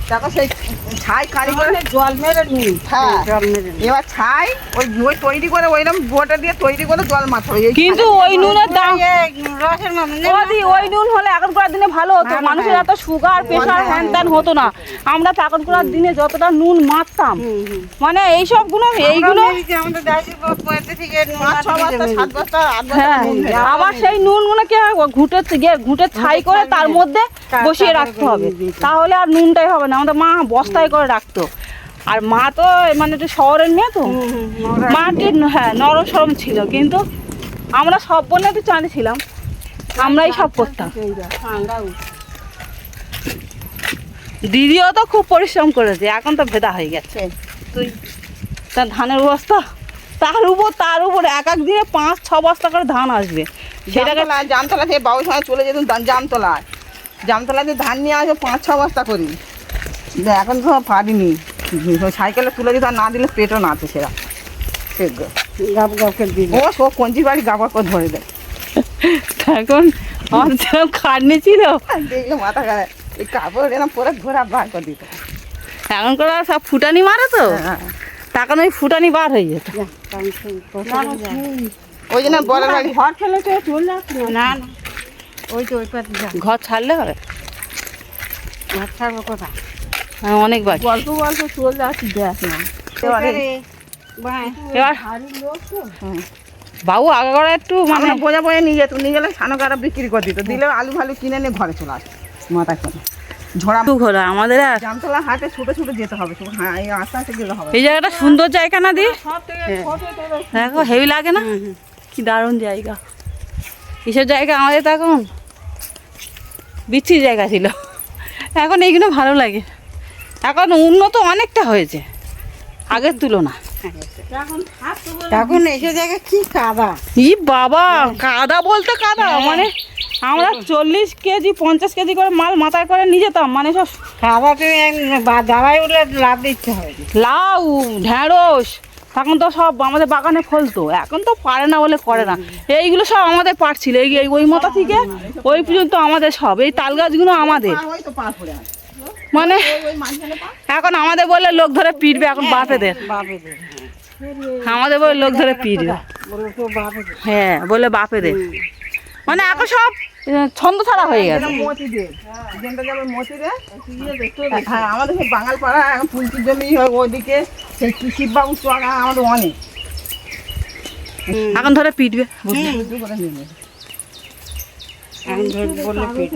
দেখো সেই ছাই কালি করে জল মেরে নি। হ্যাঁ জল মেরে নি। এবার ছাই ওই তৈরি করে ওইরকম গোটা দিয়ে তৈরি করে জল মাথা কিন্তু ওই নুনের দাম রসের মতো না? ওই নুন হলে এখনকার দিনে ভালো হতো, মানুষের এত সুগার প্রেশার হ্যান ত্যান হতো না। আমরা তখনকার দিনে যতটা নুন মারতাম, মানে এইসব গুলো এইগুলো আমাদের দাদি পড়তে থেকে 5-6 বস্তা 7 বস্তা 8 বস্তা হ্যাঁ, নুন দেয়। আবার সেই নুনগুলো কি হয়, ঘুটে ছাই করে তার মধ্যে বসিয়ে রাখতে হবে, তাহলে আর নুনটাই হবে না। আমাদের মা বস্তায় করে রাখতো। আর মা তো মানে একটু শহরের মেয়ে তো, মা একটু হ্যাঁ নরম সরম ছিল, কিন্তু আমরা সব বলে একটু চাঁদি ছিলাম, আমরাই সব করতাম। দিদিও তো খুব পরিশ্রম করেছে, এখন তো ভেদা হয়ে গেছে। তুই তার ধানের বস্তা, তার উপর এক এক দিনে 5-6 বস্তা করে ধান আসবে, সেটাকে জামতলা থেকে বাবুর সঙ্গে চলে যেত জামতলাতে ধান নিয়ে আসে 5-6 বস্তা করি। এখন তো পারিনি, সাইকেলে তুলে দিতে আর না দিলে পেটও নাতে সেরা গাব গাবকে দিল। ও সব কঞ্চি বাড়ি গাবার করে ধরে দেয়। এখন আমার যেরকম খাটনি ছিল, দেখলে মাথা খারাপ, এই কাপড় এরকম পরে ঘোরা বার করে দিত। এখন করে সব ফুটানি মারে তো, তখন ওই ফুটানি বার হয়ে যেত। ওই জন্য বলার বাড়ি ঘর ফেলে তো চলে যাচ্ছে না। না ওই তো ওই পাশে যা। ঘর ছাড়লে হবে, ঘর ছাড়বো কোথায়? অনেক বাকি। গল্প চলে যাচ্ছি দেখ না এবার বাবু আগে করে একটু মানে মানে বোঝা বোঝা নিয়ে যেত, নিয়ে গেলে সানো কারা বিক্রি করে দিত, দিলে আলু ভালু কিনে নিয়ে ঘরে চলে আসে মাথা করে ঝোড়া। ঘোরা আমাদের আর জামতলা হাটে ছুটে ছুটে যেতে হবে, হ্যাঁ এই আস্তে আস্তে গেলে হবে। এই জায়গাটা সুন্দর জায়গা না দি, সব থেকে দেখো হেভি লাগে না? কি দারুণ জায়গা। এইসব জায়গা আমাদের তখন বিচ্ছিরি জায়গা ছিল, এখন এইগুলো ভালো লাগে। এখন উন্নত অনেকটা হয়েছে আগের তুলনা। এখন এসব জায়গায় কি কাদা। ই বাবা, কাদা বলতে কাদা, মানে আমরা 40 কেজি 50 কেজি করে মাল মাথায় করে নিয়ে যেতাম, মানে সব কাদা তুমি দাবাই উঠলে লাভ দিতে হবে। লাউ ঢেঁড়স তখন তো সব আমাদের বাগানে ফলতো, এখন তো পারে না বলে করে না। এইগুলো সব আমাদের পাট ছিল, ওই মাথা থেকে ওই পর্যন্ত আমাদের সব, এই তাল গাছগুলো আমাদের। ওই তো পার পড়ে আছে মানে ওই মাঝখানে পা। এখন আমাদের বলে লোক ধরে পিটবে, এখন বাপেদের বাপেদের আমাদের বলে লোক ধরে পিটবে, বলে তো বাপেদের। হ্যাঁ বলে বাপেদের। মানে এখন সব ছন্দ ছাড়া হয়ে গেছে। মতিদের যেটা যাবে মতিদের, হ্যাঁ আমাদের সেই বাঙাল পাড়া এখন পুলকির জমি ওইদিকে সেই শিববাবু চড়া আমাদের অনেক এখন ধরে পিটবে, বুঝলি? করে নিয়ে এখন বললে পেট